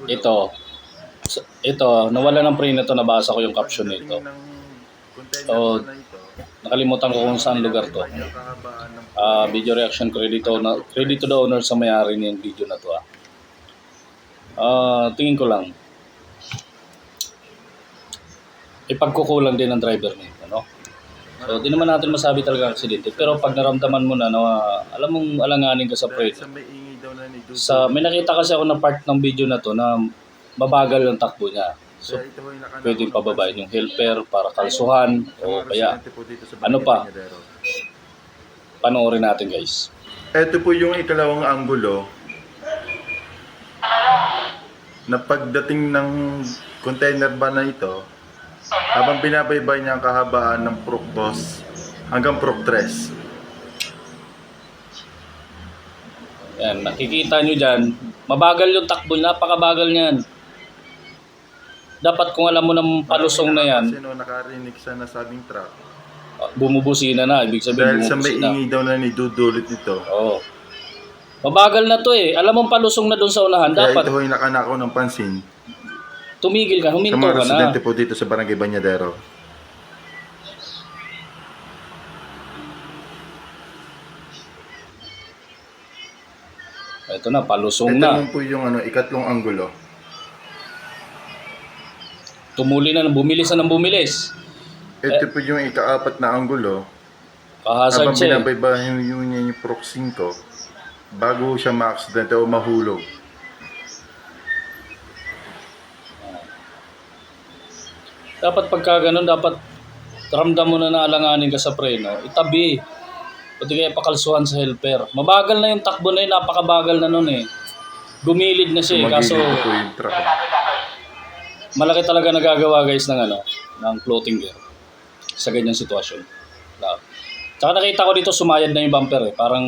Ito, ito, nawala ng preno to, nabasa ko yung caption nito. So, nakalimutan ko kung saan lugar to. Video reaction credit to the owner sa may-ari ng video na to. Tingin ko lang, ipagkukulang din ng driver nito, no? So, di naman natin masabi talaga aksidente. Pero pag naramdaman mo na, alam mong alanganin ka sa preno. May nakita kasi ako na part ng video na to na mabagal yung takbo niya. So, pwedeng pababain yung helper para kalsuhan o kaya ano pa. Panoorin natin, guys. Ito po yung ikalawang anggulo na pagdating ng container van na ito, habang binabaybay niya ang kahabaan ng Proc 2 hanggang Proc 3. Yan, nakikita nyo dyan, mabagal yung takbo, napakabagal niyan. Dapat kung alam mo ng palusong na yan, kasi no, nakarinig sa nasabing truck, bumubusina na, ibig sabihin dahil sa may bumubusina. ingay daw na nidudulot ito. Oo. Mabagal na to eh. Alam mong palusong na doon sa unahan, Kaya dapat ito ay nakanakaw ng pansin tumigil ka, sa huminto mga ka na. residente po dito sa Barangay Bañadero. Ito na, palusong Ito na. naman po yung ikatlong anggulo. Tumuli na, bumilis na ng bumilis. Ito po yung ikaapat na anggulo. Kahasad Habang siya eh. binabaybayan niya yung Proc 5 bago siya ma-aksidente o mahulog. Dapat pagka ganun, dapat ramdam mo na naalanganin ka sa preno, itabi. Pati kaya pakalsuhan sa helper. Mabagal na yung takbo na yun, napakabagal na nun eh. Gumilid na siya eh, kaso Magiging po yung truck. malaki talaga nagagawa guys ng floating gear sa ganyang sitwasyon. Tsaka nakita ko dito sumayad na yung bumper eh, parang